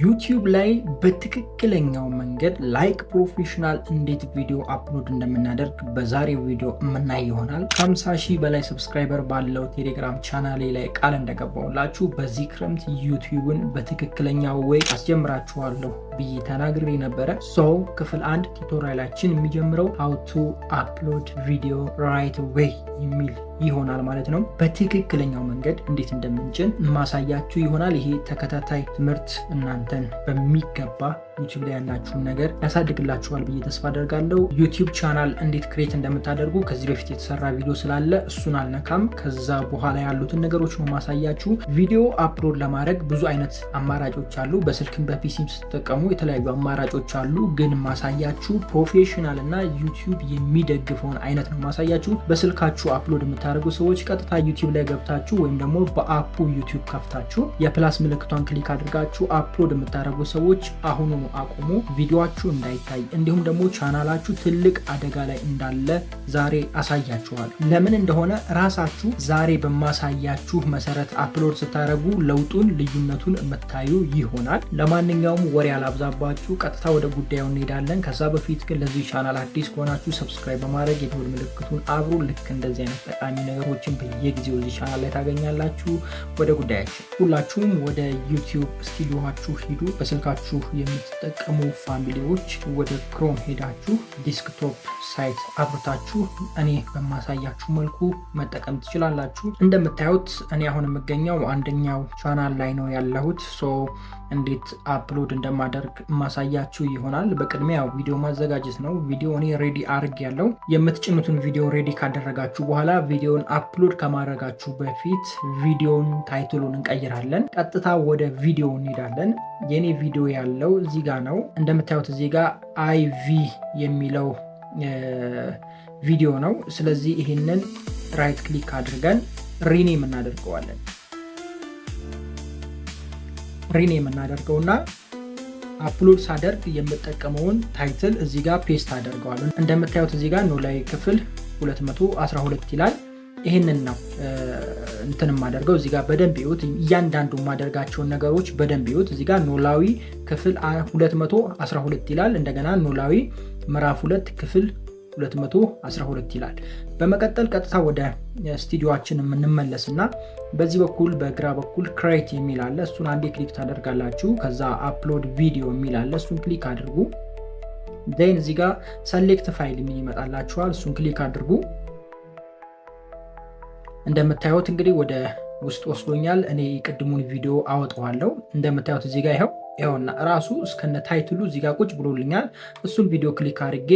ዩቲዩብ ላይ በትክክለኛው መንገድ ላይክ ፕሮፌሽናል እንዴት ቪዲዮ አፕሎድ እንደምናደርግ በዛሬው ቪዲዮ የምናይ ይሆናል። ከ50 ሺህ በላይ ሰብስክራይበር ባለው ቴሌግራም ቻናሌ ላይ ቃል እንደገባውላችሁ በዚህ ክረምት ዩቲዩብን በትክክለኛው ወይ አስጀምራችኋለሁ ብዬ ተናግሬ ነበረ። ክፍል 1 ቱቶሪያላችን የሚጀምረው how to upload video right way የሚል ይሆናል ማለት ነው። በትክክለኛው መንገድ እንዴት እንደምንጭን ማሳያችሁ ይሆናል። ይሄ ተከታታይ ትምህርት እናንተን በሚገባ ዩቲዩብ ላይ ያላችሁን ነገር ያሳድግላችኋል ብዬ ተስፋ አደርጋለሁ። ዩቲዩብ ቻናል እንዴት ክሬት እንደምታደርጉ ከዚህ በፊት የተሰራ ቪዲዮ ስላለ እሱን አልነካም። ከዛ በኋላ ያሉትን ነገሮች ነው ማሳያችሁ። ቪዲዮ አፕሎድ ለማድረግ ብዙ አይነት አማራጮች አሉ። በስልክም በፒሲም ስትጠቀሙ የተለያዩ አማራጮች አሉ። ግን ማሳያችሁ ፕሮፌሽናል እና ዩቲዩብ የሚደግፈውን አይነት ነው ማሳያችሁ። በስልካችሁ አፕሎድ የምታደርጉ ሰዎች ቀጥታ ዩቲዩብ ላይ ገብታችሁ ወይም ደግሞ በአፑ ዩቲዩብ ከፍታችሁ የፕላስ ምልክቷን ክሊክ አድርጋችሁ አፕሎድ የምታደርጉ ሰዎች አሁኑ አቁሙ፣ ቪዲዮአችሁ እንዳይታይ እንዲሁም ደግሞ ቻናላችሁ ትልቅ አደጋ ላይ እንዳለ ዛሬ አሳያችኋል። ለምን እንደሆነ ራሳችሁ ዛሬ በማሳያችሁ መሰረት አፕሎድ ስታደርጉ ለውጡን ልዩነቱን የምታዩ ይሆናል። ለማንኛውም ወሬ አላብዛባችሁ፣ ቀጥታ ወደ ጉዳዩ እንሄዳለን። ከዛ በፊት ግን ለዚህ ቻናል አዲስ ከሆናችሁ ሰብስክራይብ በማድረግ የደወል ምልክቱን አብሩ። ልክ እንደዚህ አይነት ጠቃሚ ነገሮችን በየጊዜው እዚህ ቻናል ላይ ታገኛላችሁ። ወደ ጉዳያችን፣ ሁላችሁም ወደ ዩቲዩብ ስቱዲዮአችሁ ሂዱ። በስልካችሁ የምትጠቀሙ ፋሚሊዎች ወደ ክሮም ሄዳችሁ ዲስክቶፕ ሳይት አብርታችሁ እኔ በማሳያችሁ መልኩ መጠቀም ትችላላችሁ። እንደምታዩት እኔ አሁን የምገኘው አንደኛው ቻናል ላይ ነው ያለሁት። እንዴት አፕሎድ እንደማደርግ ማሳያችሁ ይሆናል። በቅድሚያ ቪዲዮ ማዘጋጀት ነው። ቪዲዮ እኔ ሬዲ አድርግ ያለው። የምትጭኑትን ቪዲዮ ሬዲ ካደረጋችሁ በኋላ ቪዲዮን አፕሎድ ከማድረጋችሁ በፊት ቪዲዮን ታይትሉን እንቀይራለን። ቀጥታ ወደ ቪዲዮ እንሄዳለን። የኔ ቪዲዮ ያለው እዚህ ጋር ነው። እንደምታዩት እዚህ ጋር አይቪ የሚለው ቪዲዮ ነው። ስለዚህ ይህንን ራይት ክሊክ አድርገን ሪኔም እናደርገዋለን። ሪኔም እናደርገውና አፕሎድ ሳደርግ የምጠቀመውን ታይትል እዚህ ጋር ፔስት አደርገዋለሁ። እንደምታዩት እዚህ ጋር ኖላዊ ክፍል 212 ይላል። ይህንን ነው እንትን ማደርገው። እዚህ ጋር በደንብ ይዩት። እያንዳንዱ ማደርጋቸውን ነገሮች በደንብ ይዩት። እዚህ ጋር ኖላዊ ክፍል 212 ይላል። እንደገና ኖላዊ ምዕራፍ 2 ክፍል 212 ይላል። በመቀጠል ቀጥታ ወደ ስቱዲዮአችን የምንመለስና በዚህ በኩል በግራ በኩል ክሬት የሚል አለ። እሱን አንዴ ክሊክ ታደርጋላችሁ። ከዛ አፕሎድ ቪዲዮ የሚል አለ። እሱን ክሊክ አድርጉ። ዴን እዚህ ጋር ሰሌክት ፋይል የሚል ይመጣላችኋል። እሱን ክሊክ አድርጉ። እንደምታዩት እንግዲህ ወደ ውስጥ ወስዶኛል። እኔ ቅድሙን ቪዲዮ አወጣዋለሁ። እንደምታዩት እዚህ ጋር ይኸውና ራሱ እስከነ ታይትሉ እዚህ ጋር ቁጭ ብሎልኛል። እሱን ቪዲዮ ክሊክ አድርጌ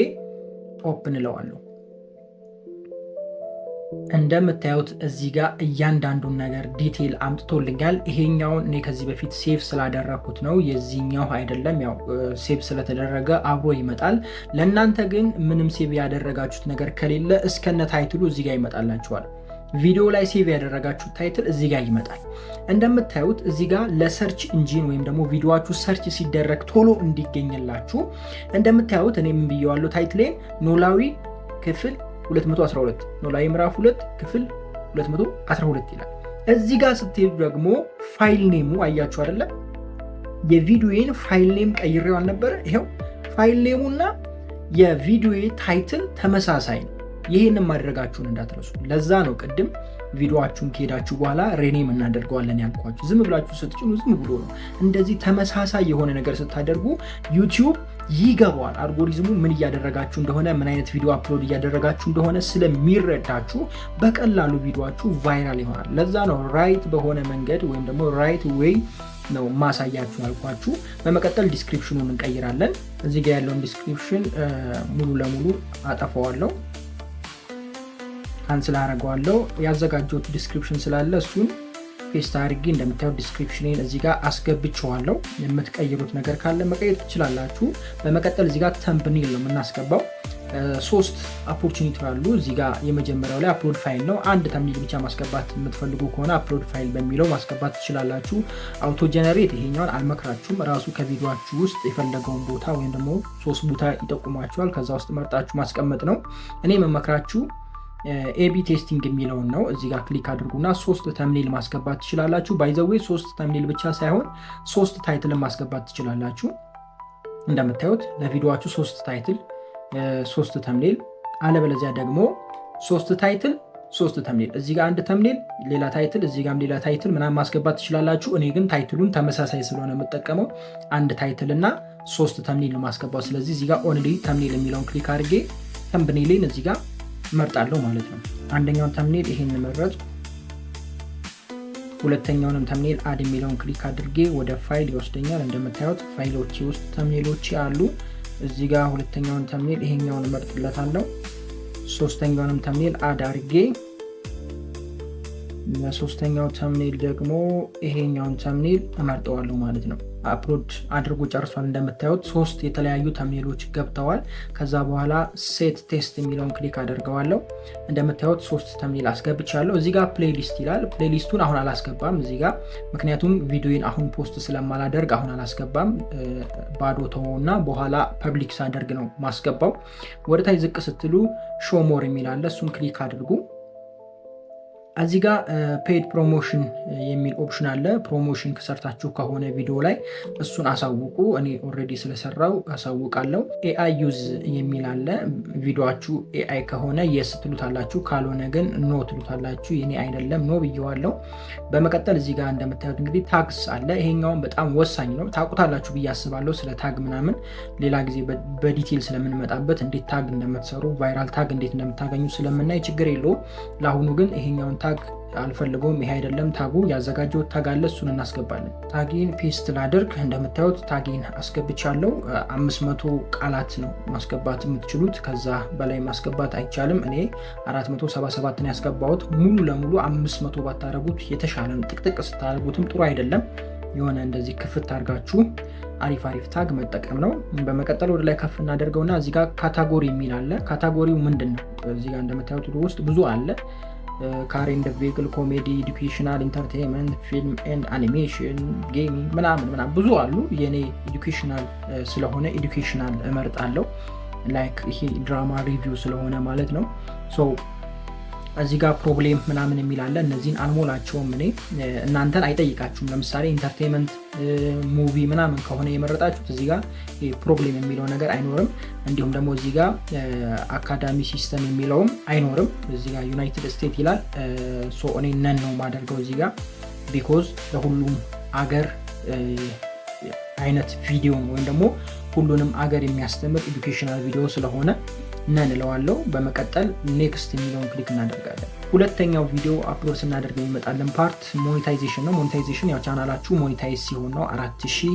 ኦፕን እለዋለሁ። እንደምታዩት እዚህ ጋር እያንዳንዱን ነገር ዲቴል አምጥቶልኛል። ይሄኛውን እኔ ከዚህ በፊት ሴቭ ስላደረኩት ነው፣ የዚህኛው አይደለም። ያው ሴቭ ስለተደረገ አብሮ ይመጣል። ለእናንተ ግን ምንም ሴቭ ያደረጋችሁት ነገር ከሌለ እስከነ ታይትሉ እዚህ ጋር ይመጣላችኋል። ቪዲዮ ላይ ሴቭ ያደረጋችሁት ታይትል እዚህ ጋር ይመጣል። እንደምታዩት እዚህ ጋር ለሰርች ኢንጂን ወይም ደግሞ ቪዲዮአችሁ ሰርች ሲደረግ ቶሎ እንዲገኝላችሁ እንደምታዩት እኔ ምን ብየዋለሁ? ታይትሌን ኖላዊ ክፍል 212 ኖላዊ ምዕራፍ 2 ክፍል 212 ይላል። እዚህ ጋር ስትሄዱ ደግሞ ፋይል ኔሙ አያችሁ አይደለ? የቪዲዮዬን ፋይል ኔም ቀይሬው አልነበረ? ይሄው ፋይል ኔሙና የቪዲዮዬ ታይትል ተመሳሳይ ነው። ይህንን ማድረጋችሁን እንዳትረሱ። ለዛ ነው ቅድም ቪዲዮአችሁን ከሄዳችሁ በኋላ ሬኔም እናደርገዋለን ያልኳችሁ። ዝም ብላችሁ ስትጭኑ ዝም ብሎ ነው። እንደዚህ ተመሳሳይ የሆነ ነገር ስታደርጉ ዩቲዩብ ይገባዋል። አልጎሪዝሙ ምን እያደረጋችሁ እንደሆነ፣ ምን አይነት ቪዲዮ አፕሎድ እያደረጋችሁ እንደሆነ ስለሚረዳችሁ በቀላሉ ቪዲዮአችሁ ቫይራል ይሆናል። ለዛ ነው ራይት በሆነ መንገድ ወይም ደግሞ ራይት ዌይ ነው ማሳያችሁ ያልኳችሁ። በመቀጠል ዲስክሪፕሽኑን እንቀይራለን። እዚህ ጋር ያለውን ዲስክሪፕሽን ሙሉ ለሙሉ አጠፋዋለሁ፣ ካንስል አደርገዋለሁ። ያዘጋጀሁት ዲስክሪፕሽን ስላለ እሱን ፔስት አድርጌ እንደምታዩት ዲስክሪፕሽኔን እዚህ ጋር አስገብቼዋለሁ። የምትቀይሩት ነገር ካለ መቀየር ትችላላችሁ። በመቀጠል እዚህ ጋር ተምብኔል ነው የምናስገባው። 3 ኦፖርቹኒቲ አሉ እዚህ ጋር። የመጀመሪያው ላይ አፕሎድ ፋይል ነው። አንድ ተምብኔል ብቻ ማስገባት የምትፈልጉ ከሆነ አፕሎድ ፋይል በሚለው ማስገባት ትችላላችሁ። አውቶ ጀነሬት ይሄኛውን አልመክራችሁም። ራሱ ከቪዲዮአችሁ ውስጥ የፈለገውን ቦታ ወይም ደግሞ 3 ቦታ ይጠቁማችኋል። ከዛ ውስጥ መርጣችሁ ማስቀመጥ ነው። እኔ የምመክራችሁ ኤቢ ቴስቲንግ የሚለውን ነው። እዚህ ጋር ክሊክ አድርጉና 3 ተምኔል ማስገባት ትችላላችሁ። ባይ ዘ ዌይ 3 ተምኔል ብቻ ሳይሆን 3 ታይትልን ማስገባት ትችላላችሁ። እንደምታዩት ለቪዲዮአችሁ 3 ታይትል 3 ተምኔል፣ አለበለዚያ ደግሞ 3 ታይትል 3 ተምኔል፣ እዚህ ጋር አንድ ተምኔል ሌላ ታይትል፣ እዚህ ጋርም ሌላ ታይትል ምናምን ማስገባት ትችላላችሁ። እኔ ግን ታይትሉን ተመሳሳይ ስለሆነ የምጠቀመው አንድ ታይትል እና 3 ተምኔል ነው ማስገባው። ስለዚህ እዚህ ጋር ኦንሊ ተምኔል የሚለውን ክሊክ አድርጌ ተምብኔሌን እዚህ ጋር መርጣለሁ ማለት ነው። አንደኛውን ተምኔል ይሄን መረጥኩ። ሁለተኛውንም ተምኔል አድ የሚለውን ክሊክ አድርጌ ወደ ፋይል ይወስደኛል። እንደምታዩት ፋይሎች ውስጥ ተምኔሎች አሉ። እዚህ ጋር ሁለተኛውን ተምኔል ይሄኛውን መርጥለታለሁ። ሶስተኛውንም ተምኔል አድ አድርጌ ለሶስተኛው ተምኔል ደግሞ ይሄኛውን ተምኔል እመርጠዋለሁ ማለት ነው። አፕሎድ አድርጎ ጨርሷል። እንደምታዩት 3 የተለያዩ ተምኔሎች ገብተዋል። ከዛ በኋላ ሴት ቴስት የሚለውን ክሊክ አደርገዋለሁ። እንደምታዩት 3 ተምኔል አስገብቻለሁ። እዚህ ጋር ፕሌሊስት ይላል። ፕሌሊስቱን አሁን አላስገባም እዚህ ጋር፣ ምክንያቱም ቪዲዮን አሁን ፖስት ስለማላደርግ አሁን አላስገባም። ባዶ ተወውና በኋላ ፐብሊክ ሳደርግ ነው ማስገባው። ወደታች ዝቅ ስትሉ ሾው ሞር የሚል አለ። እሱን ክሊክ አድርጉ። እዚህ ጋር ፔድ ፕሮሞሽን የሚል ኦፕሽን አለ። ፕሮሞሽን ከሰርታችሁ ከሆነ ቪዲዮ ላይ እሱን አሳውቁ። እኔ ኦልሬዲ ስለሰራው አሳውቃለሁ። ኤአይ ዩዝ የሚል አለ። ቪዲዮአችሁ ኤአይ ከሆነ የስ ትሉታላችሁ፣ ካልሆነ ግን ኖ ትሉታላችሁ። የኔ አይደለም ኖ ብየዋለሁ። በመቀጠል እዚህ ጋር እንደምታዩት እንግዲህ ታግስ አለ። ይሄኛውን በጣም ወሳኝ ነው፣ ታውቁታላችሁ ብዬ አስባለሁ። ስለ ታግ ምናምን ሌላ ጊዜ በዲቴል ስለምንመጣበት እንዴት ታግ እንደምትሰሩ ቫይራል ታግ እንዴት እንደምታገኙ ስለምናይ ችግር የለውም። ለአሁኑ ግን ይሄኛውን ታግ አልፈልገውም። ይሄ አይደለም ታጉ፣ ያዘጋጀው ታግ አለ፣ እሱን እናስገባለን። ታጊን ፔስት ላድርግ። እንደምታዩት ታጊን አስገብቻለሁ። 500 ቃላት ነው ማስገባት የምትችሉት፣ ከዛ በላይ ማስገባት አይቻልም። እኔ 477 ነው ያስገባሁት። ሙሉ ለሙሉ 500 ባታረጉት የተሻለ ነው። ጥቅጥቅ ስታደርጉትም ጥሩ አይደለም። የሆነ እንደዚህ ክፍት አድርጋችሁ አሪፍ ታግ መጠቀም ነው። በመቀጠል ወደ ላይ ከፍ እናደርገውና እዚህ ጋር ካታጎሪ የሚል አለ። ካታጎሪው ምንድን ነው? እዚህ ጋር እንደምታዩት ውስጥ ብዙ አለ። ካር ኤንድ ቬሂክል፣ ኮሜዲ፣ ኤዱኬሽናል፣ ኢንተርቴንመንት፣ ፊልም ኤንድ አኒሜሽን፣ ጌሚንግ ምናምን ብዙ አሉ። የኔ ኤዱኬሽናል ስለሆነ ኤዱኬሽናል እመርጣለሁ። ላይክ ይሄ ድራማ ሪቪው ስለሆነ ማለት ነው። ሶ እዚህ ጋር ፕሮብሌም ምናምን የሚል አለ። እነዚህን አልሞላቸውም እኔ፣ እናንተን አይጠይቃችሁም። ለምሳሌ ኢንተርቴንመንት ሙቪ ምናምን ከሆነ የመረጣችሁት እዚህ ጋር ፕሮብሌም የሚለው ነገር አይኖርም። እንዲሁም ደግሞ እዚህ ጋር አካዳሚ ሲስተም የሚለውም አይኖርም። እዚህ ጋር ዩናይትድ ስቴትስ ይላል። ሶ እኔ ነን ነው ማደርገው እዚህ ጋር፣ ቢኮዝ ለሁሉም አገር አይነት ቪዲዮ ነው፣ ወይም ደግሞ ሁሉንም አገር የሚያስተምር ኤዱኬሽናል ቪዲዮ ስለሆነ ነን እለዋለሁ። በመቀጠል ኔክስት የሚለውን ክሊክ እናደርጋለን። ሁለተኛው ቪዲዮ አፕሎድ ስናደርግ የሚመጣለን ፓርት ሞኔታይዜሽን ነው። ሞኔታይዜሽን ያው ቻናላችሁ ሞኔታይዝ ሲሆን ነው። 4000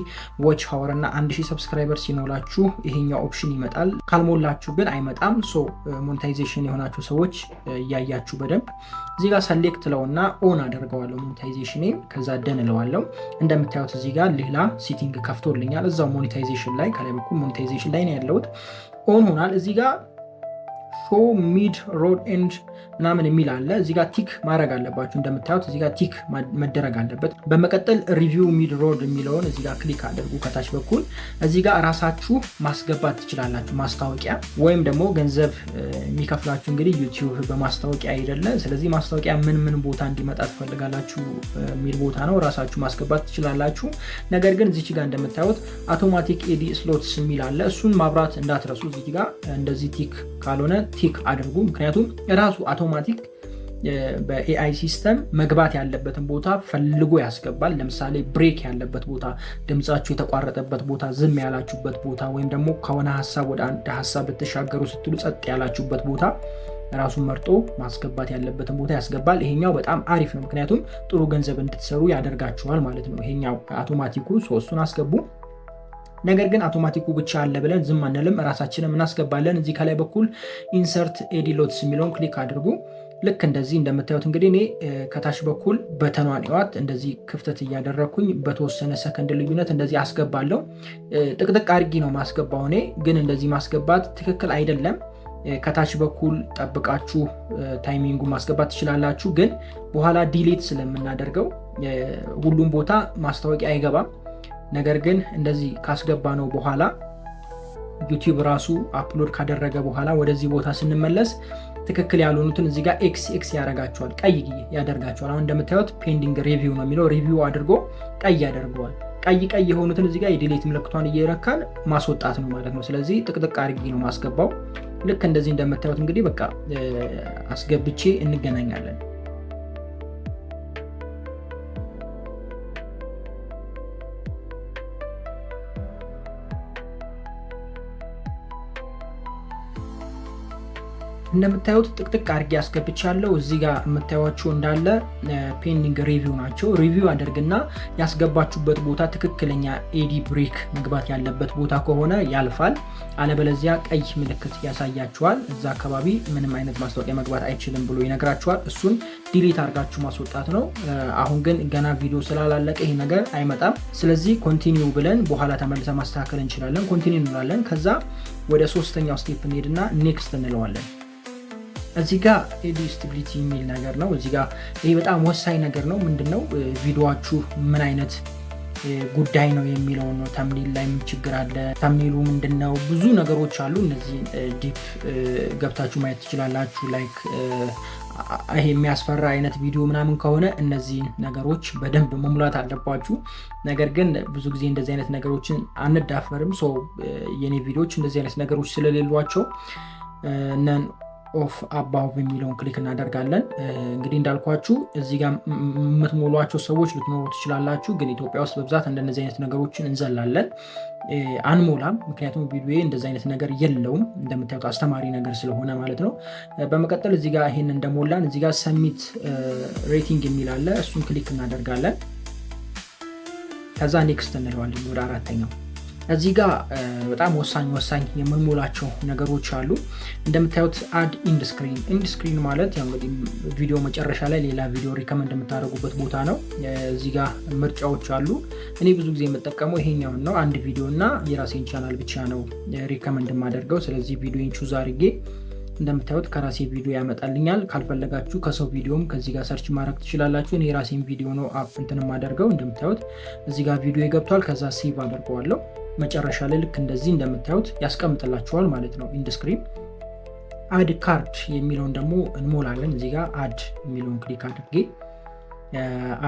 ዎች ሃወር እና 1000 ሰብስክራይበር ሲኖላችሁ ይሄኛው ኦፕሽን ይመጣል። ካልሞላችሁ ግን አይመጣም። ሶ ሞኔታይዜሽን የሆናችሁ ሰዎች እያያችሁ በደንብ እዚህ ጋር ሰሌክት ለውና ኦን አደርገዋለሁ ሞኔታይዜሽን፣ ከዛ ደን እለዋለሁ። እንደምታዩት እዚህ ጋር ሌላ ሲቲንግ ከፍቶልኛል። እዛው ሞኔታይዜሽን ላይ ከላይ በኩል ሞኔታይዜሽን ላይ ነው ያለሁት። ኦን ሆናል። እዚህ ጋር ሾ ሚድ ሮድ ኤንድ ምናምን የሚል አለ። እዚህ ጋር ቲክ ማድረግ አለባችሁ። እንደምታዩት እዚህ ጋር ቲክ መደረግ አለበት። በመቀጠል ሪቪው ሚድ ሮድ የሚለውን እዚህ ጋር ክሊክ አድርጉ። ከታች በኩል እዚህ ጋር ራሳችሁ ማስገባት ትችላላችሁ ማስታወቂያ፣ ወይም ደግሞ ገንዘብ የሚከፍላችሁ እንግዲህ ዩቲዩብ በማስታወቂያ አይደለ። ስለዚህ ማስታወቂያ ምን ቦታ እንዲመጣ ትፈልጋላችሁ የሚል ቦታ ነው። ራሳችሁ ማስገባት ትችላላችሁ። ነገር ግን እዚህ ጋር እንደምታዩት አውቶማቲክ ኤዲ ስሎትስ የሚል አለ። እሱን ማብራት እንዳትረሱ። እዚህ ጋር እንደዚህ ቲክ ካልሆነ ቲክ አድርጉ። ምክንያቱም ራሱ አውቶማቲክ በኤአይ ሲስተም መግባት ያለበትን ቦታ ፈልጎ ያስገባል። ለምሳሌ ብሬክ ያለበት ቦታ፣ ድምጻችሁ የተቋረጠበት ቦታ፣ ዝም ያላችሁበት ቦታ፣ ወይም ደግሞ ከሆነ ሀሳብ ወደ አንድ ሀሳብ ልትሻገሩ ስትሉ ጸጥ ያላችሁበት ቦታ ራሱን መርጦ ማስገባት ያለበትን ቦታ ያስገባል። ይሄኛው በጣም አሪፍ ነው፣ ምክንያቱም ጥሩ ገንዘብ እንድትሰሩ ያደርጋችኋል ማለት ነው። ይሄኛው አውቶማቲኩ ሶስቱን አስገቡ። ነገር ግን አውቶማቲኩ ብቻ አለ ብለን ዝም አንልም፣ ራሳችንም እናስገባለን። እዚህ ከላይ በኩል ኢንሰርት ኤዲሎትስ የሚለውን ክሊክ አድርጉ። ልክ እንደዚህ እንደምታዩት እንግዲህ እኔ ከታች በኩል በተኗን ይዋት እንደዚህ ክፍተት እያደረግኩኝ በተወሰነ ሰከንድ ልዩነት እንደዚህ አስገባለሁ። ጥቅጥቅ አድርጊ ነው ማስገባው። እኔ ግን እንደዚህ ማስገባት ትክክል አይደለም። ከታች በኩል ጠብቃችሁ ታይሚንጉ ማስገባት ትችላላችሁ። ግን በኋላ ዲሌት ስለምናደርገው ሁሉም ቦታ ማስታወቂያ አይገባም። ነገር ግን እንደዚህ ካስገባ ነው በኋላ ዩቲዩብ ራሱ አፕሎድ ካደረገ በኋላ ወደዚህ ቦታ ስንመለስ ትክክል ያልሆኑትን እዚህ ጋር ኤክስ ያደርጋቸዋል፣ ቀይ ያደርጋቸዋል። አሁን እንደምታዩት ፔንዲንግ ሪቪው ነው የሚለው፣ ሪቪው አድርጎ ቀይ ያደርገዋል። ቀይ የሆኑትን እዚህ ጋር የዲሌት ምልክቷን እየረካን ማስወጣት ነው ማለት ነው። ስለዚህ ጥቅጥቅ አድርጌ ነው ማስገባው። ልክ እንደዚህ እንደምታዩት እንግዲህ በቃ አስገብቼ እንገናኛለን። እንደምታዩት ጥቅጥቅ አድርጌ አስገብቻለሁ። እዚህ ጋር የምታዩቸው እንዳለ ፔንዲንግ ሪቪው ናቸው። ሪቪው አድርግና ያስገባችሁበት ቦታ ትክክለኛ ኤዲ ብሬክ መግባት ያለበት ቦታ ከሆነ ያልፋል፣ አለበለዚያ ቀይ ምልክት ያሳያችኋል። እዛ አካባቢ ምንም አይነት ማስታወቂያ መግባት አይችልም ብሎ ይነግራችኋል። እሱን ዲሊት አድርጋችሁ ማስወጣት ነው። አሁን ግን ገና ቪዲዮ ስላላለቀ ይሄ ነገር አይመጣም። ስለዚህ ኮንቲኒው ብለን በኋላ ተመልሰን ማስተካከል እንችላለን። ኮንቲኒው እንላለን። ከዛ ወደ ሶስተኛው ስቴፕ እንሄድና ኔክስት እንለዋለን። እዚህ ጋር ኤዲ ስቴቢሊቲ የሚል ነገር ነው። እዚህ ጋር ይሄ በጣም ወሳኝ ነገር ነው። ምንድነው ቪዲዮአችሁ ምን አይነት ጉዳይ ነው የሚለው ነው። ተምኔል ላይ ምን ችግር አለ፣ ተምኔሉ ምንድነው፣ ብዙ ነገሮች አሉ። እነዚህ ዲፕ ገብታችሁ ማየት ትችላላችሁ። ላይክ ይሄ የሚያስፈራ አይነት ቪዲዮ ምናምን ከሆነ እነዚህ ነገሮች በደንብ መሙላት አለባችሁ። ነገር ግን ብዙ ጊዜ እንደዚህ አይነት ነገሮችን አንዳፈርም። ሶ የኔ ቪዲዮዎች እንደዚህ አይነት ነገሮች ስለሌሏቸው ነን ኦፍ አባቭ የሚለውን ክሊክ እናደርጋለን። እንግዲህ እንዳልኳችሁ እዚህ ጋር የምትሞሏቸው ሰዎች ልትኖሩ ትችላላችሁ። ግን ኢትዮጵያ ውስጥ በብዛት እንደነዚህ አይነት ነገሮችን እንዘላለን፣ አንሞላም። ምክንያቱም ቪዲዮ እንደዚህ አይነት ነገር የለውም፣ እንደምታዩት አስተማሪ ነገር ስለሆነ ማለት ነው። በመቀጠል እዚህ ጋር ይሄን እንደሞላን እዚህ ጋር ሰሚት ሬቲንግ የሚል አለ። እሱን ክሊክ እናደርጋለን። ከዛ ኔክስት እንለዋለን ወደ አራተኛው። እዚህ ጋር በጣም ወሳኝ የምንሞላቸው ነገሮች አሉ። እንደምታዩት አድ ኢንድ ስክሪን ማለት ያው እንግዲህ ቪዲዮ መጨረሻ ላይ ሌላ ቪዲዮ ሪከመንድ የምታደርጉበት ቦታ ነው። እዚህ ጋር ምርጫዎች አሉ። እኔ ብዙ ጊዜ የምጠቀመው ይሄኛውን ነው። አንድ ቪዲዮ እና የራሴን ቻናል ብቻ ነው ሪከመንድ የማደርገው። ስለዚህ ቪዲዮን ቹዝ አድርጌ እንደምታዩት ከራሴ ቪዲዮ ያመጣልኛል። ካልፈለጋችሁ ከሰው ቪዲዮም ከዚህ ጋር ሰርች ማድረግ ትችላላችሁ። እኔ የራሴን ቪዲዮ ነው አፕ እንትን የማደርገው። እንደምታዩት እዚህ ጋር ቪዲዮ ይገብቷል። ከዛ ሴቭ አደርገዋለሁ። መጨረሻ ላይ ልክ እንደዚህ እንደምታዩት ያስቀምጥላችኋል ማለት ነው። ኢንድ ስክሪን አድ ካርድ የሚለውን ደግሞ እንሞላለን። እዚህ ጋር አድ የሚለውን ክሊክ አድርጌ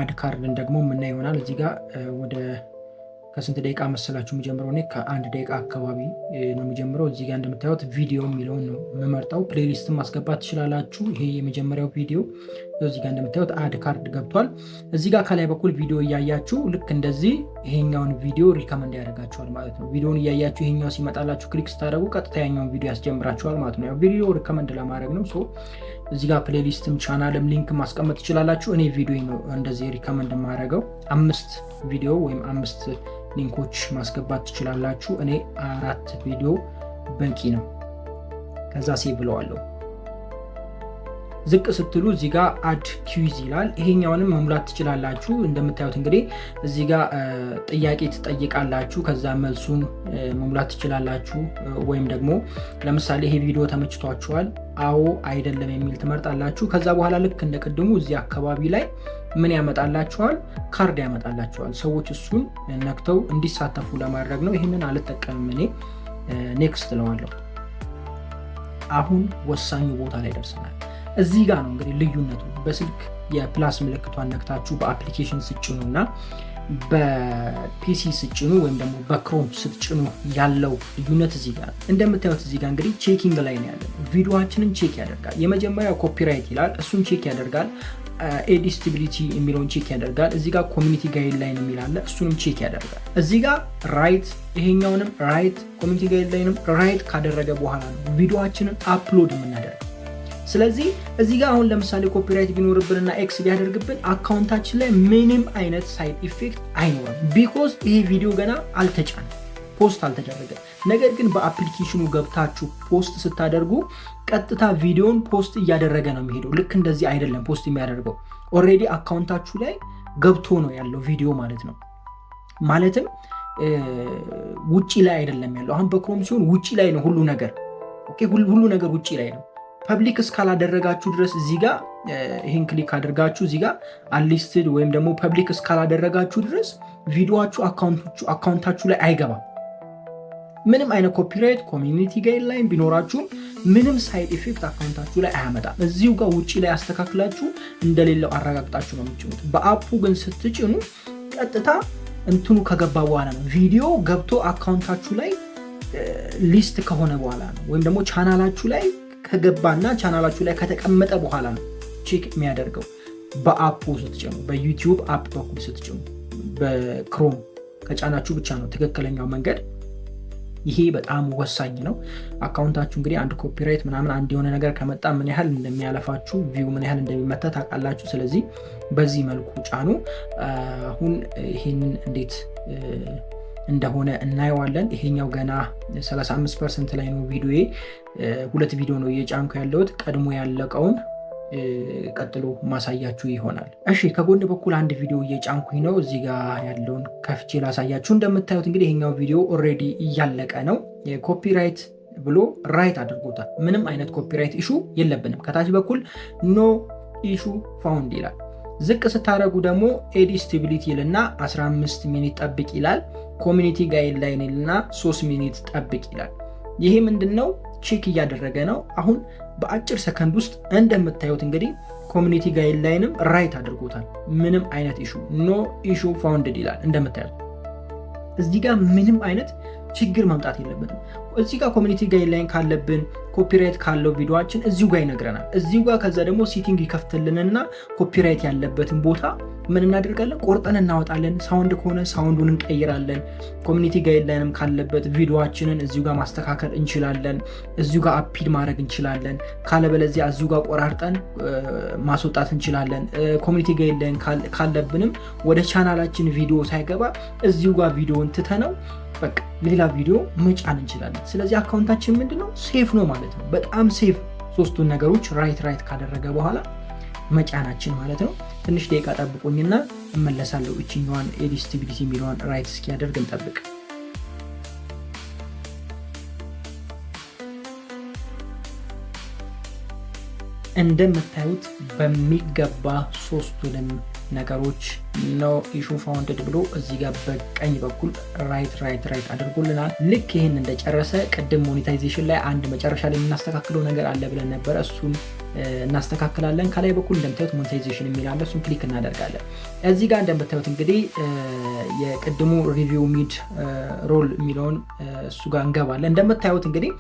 አድ ካርድን ደግሞ ምና ይሆናል። እዚህ ጋር ወደ ከስንት ደቂቃ መሰላችሁ የሚጀምረው? እኔ ከአንድ ደቂቃ አካባቢ ነው የሚጀምረው። እዚህ ጋር እንደምታዩት ቪዲዮ የሚለውን ነው የምመርጠው። ፕሌሊስትን ማስገባት ትችላላችሁ። ይሄ የመጀመሪያው ቪዲዮ እዚህ ጋር እንደምታዩት አድ ካርድ ገብቷል። እዚህ ጋር ከላይ በኩል ቪዲዮ እያያችሁ ልክ እንደዚህ ይሄኛውን ቪዲዮ ሪከመንድ ያደርጋችኋል ማለት ነው። ቪዲዮውን እያያችሁ ይሄኛው ሲመጣላችሁ ክሊክ ስታደርጉ ቀጥታ ያኛውን ቪዲዮ ያስጀምራችኋል ማለት ነው። ያው ቪዲዮ ሪከመንድ ለማድረግ ነው። ሶ እዚህ ጋር ፕሌሊስትም ቻናልም ሊንክ ማስቀመጥ ትችላላችሁ። እኔ ቪዲዮ ነው እንደዚህ ሪከመንድ የማደርገው። 5 ቪዲዮ ወይም 5 ሊንኮች ማስገባት ትችላላችሁ። እኔ 4 ቪዲዮ በቂ ነው። ከዛ ሴቭ ብለዋለሁ። ዝቅ ስትሉ እዚህ ጋር አድ ኪዊዝ ይላል። ይሄኛውንም መሙላት ትችላላችሁ። እንደምታዩት እንግዲህ እዚህ ጋር ጥያቄ ትጠይቃላችሁ። ከዛ መልሱን መሙላት ትችላላችሁ። ወይም ደግሞ ለምሳሌ ይሄ ቪዲዮ ተመችቷችኋል፣ አዎ አይደለም የሚል ትመርጣላችሁ። ከዛ በኋላ ልክ እንደቀድሙ እዚህ አካባቢ ላይ ምን ያመጣላችኋል? ካርድ ያመጣላችኋል። ሰዎች እሱን ነክተው እንዲሳተፉ ለማድረግ ነው። ይህንን አልጠቀምም እኔ። ኔክስት እለዋለሁ። አሁን ወሳኙ ቦታ ላይ ደርሰናል። እዚህ ጋር ነው እንግዲህ ልዩነቱ። በስልክ የፕላስ ምልክቷን ነክታችሁ በአፕሊኬሽን ስጭኑ እና በፒሲ ስጭኑ ወይም ደግሞ በክሮም ስትጭኑ ያለው ልዩነት እዚህ ጋር እንደምታዩት። እዚህ ጋር እንግዲህ ቼኪንግ ላይ ነው ያለው። ቪዲዮአችንን ቼክ ያደርጋል። የመጀመሪያው ኮፒራይት ይላል፣ እሱን ቼክ ያደርጋል። ኤዲ ስቴቢሊቲ የሚለውን ቼክ ያደርጋል። እዚህ ጋር ኮሚኒቲ ጋይድላይን የሚል አለ፣ እሱንም ቼክ ያደርጋል። እዚህ ጋር ራይት፣ ይሄኛውንም ራይት፣ ኮሚኒቲ ጋይድላይንም ራይት ካደረገ በኋላ ነው ቪዲዮአችንን አፕሎድ የምናደርገው። ስለዚህ እዚህ ጋር አሁን ለምሳሌ ኮፒራይት ቢኖርብንና ኤክስ ቢያደርግብን አካውንታችን ላይ ምንም አይነት ሳይድ ኢፌክት አይኖርም። ቢኮዝ ይሄ ቪዲዮ ገና አልተጫነ፣ ፖስት አልተደረገም። ነገር ግን በአፕሊኬሽኑ ገብታችሁ ፖስት ስታደርጉ ቀጥታ ቪዲዮን ፖስት እያደረገ ነው የሚሄደው። ልክ እንደዚህ አይደለም ፖስት የሚያደርገው፣ ኦልሬዲ አካውንታችሁ ላይ ገብቶ ነው ያለው ቪዲዮ ማለት ነው። ማለትም ውጪ ላይ አይደለም ያለው። አሁን በክሮም ሲሆን ውጪ ላይ ነው ሁሉ ነገር። ኦኬ፣ ሁሉ ነገር ውጪ ላይ ነው። ፐብሊክ እስካላደረጋችሁ ድረስ እዚህ ጋር ይህን ክሊክ አድርጋችሁ እዚህ ጋር አንሊስትድ ወይም ደግሞ ፐብሊክ እስካላደረጋችሁ ድረስ ቪዲዮአችሁ አካውንታችሁ ላይ አይገባም። ምንም አይነት ኮፒራይት ኮሚኒቲ ጋይድላይን ቢኖራችሁም ምንም ሳይድ ኢፌክት አካውንታችሁ ላይ አያመጣም። እዚሁ ጋር ውጪ ላይ አስተካክላችሁ እንደሌለው አረጋግጣችሁ ነው የምትጭኑት። በአፑ ግን ስትጭኑ ቀጥታ እንትኑ ከገባ በኋላ ነው ቪዲዮ ገብቶ አካውንታችሁ ላይ ሊስት ከሆነ በኋላ ነው ወይም ደግሞ ቻናላችሁ ላይ ከገባና ቻናላችሁ ላይ ከተቀመጠ በኋላ ነው ቼክ የሚያደርገው። በአፑ ስትጭኑ በዩቲዩብ አፕ በኩል ስትጭኑ በክሮም ከጫናችሁ ብቻ ነው ትክክለኛው መንገድ። ይሄ በጣም ወሳኝ ነው። አካውንታችሁ እንግዲህ አንድ ኮፒራይት ምናምን አንድ የሆነ ነገር ከመጣ ምን ያህል እንደሚያለፋችሁ ቪው ምን ያህል እንደሚመታ ታውቃላችሁ። ስለዚህ በዚህ መልኩ ጫኑ። አሁን ይሄንን እንዴት እንደሆነ እናየዋለን። ይሄኛው ገና 35% ላይ ነው ቪዲዮዬ። 2 ቪዲዮ ነው እየጫንኩ ያለሁት። ቀድሞ ያለቀውን ቀጥሎ ማሳያችሁ ይሆናል። እሺ ከጎን በኩል አንድ ቪዲዮ እየጫንኩኝ ነው። እዚህ ጋር ያለውን ከፍቼ ላሳያችሁ። እንደምታዩት እንግዲህ ይሄኛው ቪዲዮ ኦልሬዲ እያለቀ ነው። ኮፒራይት ብሎ ራይት አድርጎታል። ምንም አይነት ኮፒራይት ኢሹ የለብንም። ከታች በኩል ኖ ኢሹ ፋውንድ ይላል። ዝቅ ስታደርጉ ደግሞ ኤዲስቲቢሊቲ ይልና 15 ሚኒት ጠብቅ ይላል። ኮሚኒቲ ጋይድላይን ይልና 3 ሚኒት ጠብቅ ይላል። ይሄ ምንድነው? ቼክ እያደረገ ነው። አሁን በአጭር ሰከንድ ውስጥ እንደምታዩት እንግዲህ ኮሚኒቲ ጋይድላይንም ራይት አድርጎታል። ምንም አይነት ኢሹ ኖ ኢሹ ፋውንድድ ይላል። እንደምታዩት እዚህ ጋር ምንም አይነት ችግር መምጣት የለበትም። እዚህ ጋር ኮሚኒቲ ጋይድላይን ካለብን ኮፒራይት ካለው ቪዲዮአችን እዚሁ ጋር ይነግረናል። እዚሁ ጋር ከዛ ደግሞ ሴቲንግ ይከፍትልንና ኮፒራይት ያለበትን ቦታ ምን እናደርጋለን? ቆርጠን እናወጣለን። ሳውንድ ከሆነ ሳውንዱን እንቀይራለን። ኮሚኒቲ ጋይድላይንም ካለበት ቪዲዮአችንን እዚሁ ጋር ማስተካከል እንችላለን። እዚሁ ጋር አፒድ ማድረግ እንችላለን። ካለበለዚያ እዚሁ ጋር ቆራርጠን ማስወጣት እንችላለን። ኮሚኒቲ ጋይድላይን ካለብንም ወደ ቻናላችን ቪዲዮ ሳይገባ እዚሁ ጋር ቪዲዮን ትተነው በቃ ሌላ ቪዲዮ መጫን እንችላለን። ስለዚህ አካውንታችን ምንድነው? ሴፍ ነው ማለት ነው። በጣም ሴፍ። ሶስቱን ነገሮች ራይት ካደረገ በኋላ መጫናችን ማለት ነው። ትንሽ ደቂቃ ጠብቁኝና እመለሳለሁ። እችኛዋን ኤዲስቲቢሊቲ የሚለዋን ራይት እስኪያደርግ እንጠብቅ። እንደምታዩት በሚገባ ሶስቱንም ነገሮች ኖ ኢሹ ፋውንድድ ብሎ እዚህ ጋር በቀኝ በኩል ራይት አድርጎልናል። ልክ ይህን እንደጨረሰ ቅድም ሞኔታይዜሽን ላይ አንድ መጨረሻ ላይ የምናስተካክለው ነገር አለ ብለን ነበረ። እሱን እናስተካክላለን። ከላይ በኩል እንደምታዩት ሞኔታይዜሽን የሚል አለ። እሱን ክሊክ እናደርጋለን። እዚህ ጋር እንደምታዩት እንግዲህ የቅድሙ ሪቪው ሚድ ሮል የሚለውን እሱ ጋር እንገባለን። እንደምታዩት እንግዲህ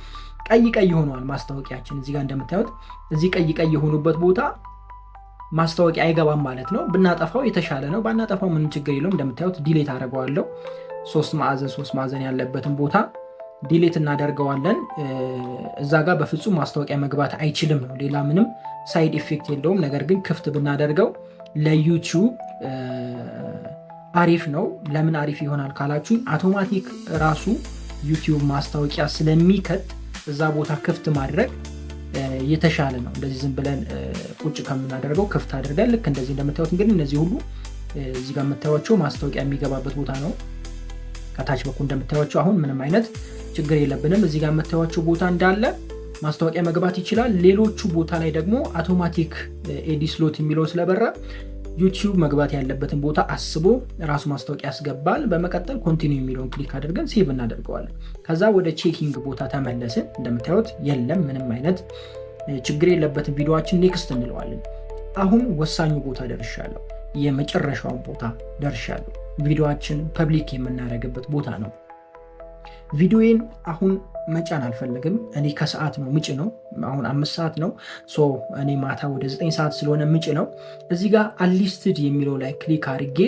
ቀይ ሆኗል ማስታወቂያችን። እዚህ ጋር እንደምታዩት እዚህ ቀይ የሆኑበት ቦታ ማስታወቂያ አይገባም ማለት ነው። ብናጠፋው የተሻለ ነው። ባናጠፋው ምንም ችግር የለውም። እንደምታዩት ዲሌት አደርገዋለሁ። 3 ማዕዘን ያለበትን ቦታ ዲሌት እናደርገዋለን። እዛ ጋር በፍጹም ማስታወቂያ መግባት አይችልም ነው። ሌላ ምንም ሳይድ ኢፌክት የለውም። ነገር ግን ክፍት ብናደርገው ለዩቲዩብ አሪፍ ነው። ለምን አሪፍ ይሆናል ካላችሁ አውቶማቲክ ራሱ ዩቲዩብ ማስታወቂያ ስለሚከት እዛ ቦታ ክፍት ማድረግ የተሻለ ነው። እንደዚህ ዝም ብለን ቁጭ ከምናደርገው ክፍት አድርገን ልክ እንደዚህ እንደምታዩት እንግዲህ እነዚህ ሁሉ እዚህ ጋር የምታዩቸው ማስታወቂያ የሚገባበት ቦታ ነው። ከታች በኩል እንደምታዩቸው አሁን ምንም አይነት ችግር የለብንም። እዚህ ጋር የምታዩቸው ቦታ እንዳለ ማስታወቂያ መግባት ይችላል። ሌሎቹ ቦታ ላይ ደግሞ አውቶማቲክ ኤዲ ስሎት የሚለው ስለበራ ዩቲዩብ መግባት ያለበትን ቦታ አስቦ ራሱ ማስታወቂያ ያስገባል። በመቀጠል ኮንቲኒው የሚለውን ክሊክ አድርገን ሴቭ እናደርገዋለን። ከዛ ወደ ቼኪንግ ቦታ ተመለስን። እንደምታዩት የለም ምንም አይነት ችግር የለበትን ቪዲዮአችን ኔክስት እንለዋለን። አሁን ወሳኙ ቦታ ደርሻለሁ። የመጨረሻውን ቦታ ደርሻለሁ። ቪዲዮአችን ፐብሊክ የምናደርግበት ቦታ ነው። ቪዲዮዬን አሁን መጫን አልፈልግም። እኔ ከሰዓት ነው ምጭ ነው። አሁን 5 ሰዓት ነው። እኔ ማታ ወደ 9 ሰዓት ስለሆነ ምጭ ነው። እዚህ ጋር አንሊስትድ የሚለው ላይ ክሊክ አድርጌ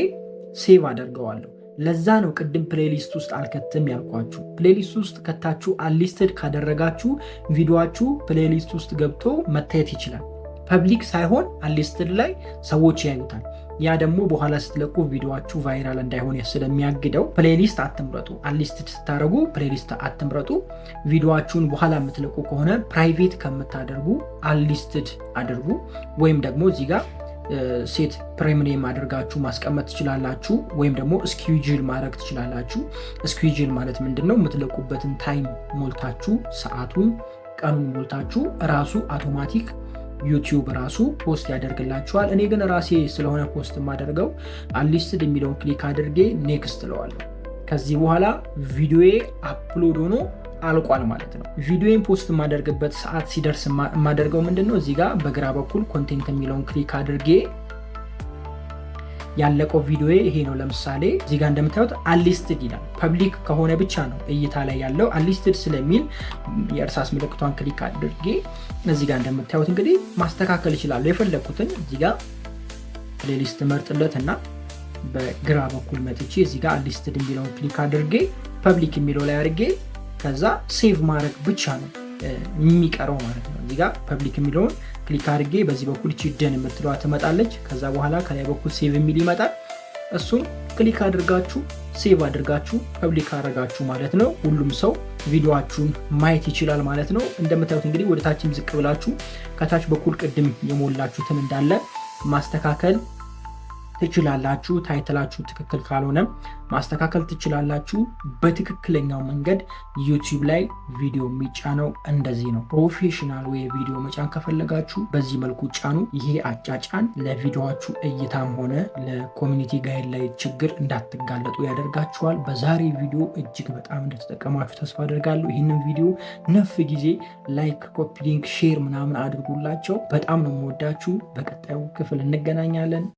ሴቭ አደርገዋለሁ። ለዛ ነው ቅድም ፕሌሊስት ውስጥ አልከትም ያልኳችሁ። ፕሌሊስት ውስጥ ከታችሁ አንሊስትድ ካደረጋችሁ ቪዲዮአችሁ ፕሌሊስት ውስጥ ገብቶ መታየት ይችላል። ፐብሊክ ሳይሆን አንሊስትድ ላይ ሰዎች ያዩታል። ያ ደግሞ በኋላ ስትለቁ ቪዲዮአችሁ ቫይራል እንዳይሆን ስለሚያግደው ፕሌሊስት አትምረጡ። አንሊስትድ ስታደርጉ ፕሌሊስት አትምረጡ። ቪዲዮአችሁን በኋላ የምትለቁ ከሆነ ፕራይቬት ከምታደርጉ አንሊስትድ አድርጉ። ወይም ደግሞ እዚህ ጋር ሴት ፕሪሚየም አድርጋችሁ ማስቀመጥ ትችላላችሁ። ወይም ደግሞ ስኬጁል ማድረግ ትችላላችሁ። ስኬጁል ማለት ምንድነው? የምትለቁበትን ታይም ሞልታችሁ ሰዓቱን ቀኑን ሞልታችሁ ራሱ አውቶማቲክ ዩቲዩብ ራሱ ፖስት ያደርግላችኋል። እኔ ግን ራሴ ስለሆነ ፖስት የማደርገው አንሊስትድ የሚለውን ክሊክ አድርጌ ኔክስት እለዋለሁ። ከዚህ በኋላ ቪዲዮዬ አፕሎድ ሆኖ አልቋል ማለት ነው። ቪዲዮን ፖስት የማደርግበት ሰዓት ሲደርስ የማደርገው ምንድነው እዚህ ጋር በግራ በኩል ኮንቴንት የሚለውን ክሊክ አድርጌ ያለቀው ቪዲዮ ይሄ ነው። ለምሳሌ እዚህ ጋር እንደምታዩት አንሊስትድ ይላል። ፐብሊክ ከሆነ ብቻ ነው እይታ ላይ ያለው። አንሊስትድ ስለሚል የእርሳስ ምልክቷን ክሊክ አድርጌ እዚህ ጋር እንደምታዩት እንግዲህ ማስተካከል እችላለሁ። የፈለኩትን እዚህ ጋር ፕሌሊስት መርጥለትና በግራ በኩል መጥቼ እዚህ ጋር አንሊስትድ የሚለውን ክሊክ አድርጌ ፐብሊክ የሚለው ላይ አድርጌ ከዛ ሴቭ ማድረግ ብቻ ነው የሚቀረው ማለት ነው። እዚህ ጋር ፐብሊክ የሚለውን ክሊክ አድርጌ በዚህ በኩል ቺደን የምትለዋ ትመጣለች። ከዛ በኋላ ከላይ በኩል ሴቭ የሚል ይመጣል። እሱን ክሊክ አድርጋችሁ ሴቭ አድርጋችሁ ፐብሊክ አድርጋችሁ ማለት ነው ሁሉም ሰው ቪዲዮአችሁን ማየት ይችላል ማለት ነው። እንደምታዩት እንግዲህ ወደ ታችም ዝቅ ብላችሁ ከታች በኩል ቅድም የሞላችሁትን እንዳለ ማስተካከል ትችላላችሁ። ታይትላችሁ ትክክል ካልሆነ ማስተካከል ትችላላችሁ። በትክክለኛው መንገድ ዩቲዩብ ላይ ቪዲዮ የሚጫነው እንደዚህ ነው። ፕሮፌሽናል ወይ ቪዲዮ መጫን ከፈለጋችሁ በዚህ መልኩ ጫኑ። ይሄ አጫጫን ለቪዲዮአችሁ እይታም ሆነ ለኮሚኒቲ ጋይድ ላይ ችግር እንዳትጋለጡ ያደርጋችኋል። በዛሬ ቪዲዮ እጅግ በጣም እንደተጠቀማችሁ ተስፋ አደርጋለሁ። ይህንን ቪዲዮ ነፍ ጊዜ ላይክ፣ ኮፒ ሊንክ፣ ሼር ምናምን አድርጉላቸው። በጣም ነው የምወዳችሁ። በቀጣዩ ክፍል እንገናኛለን።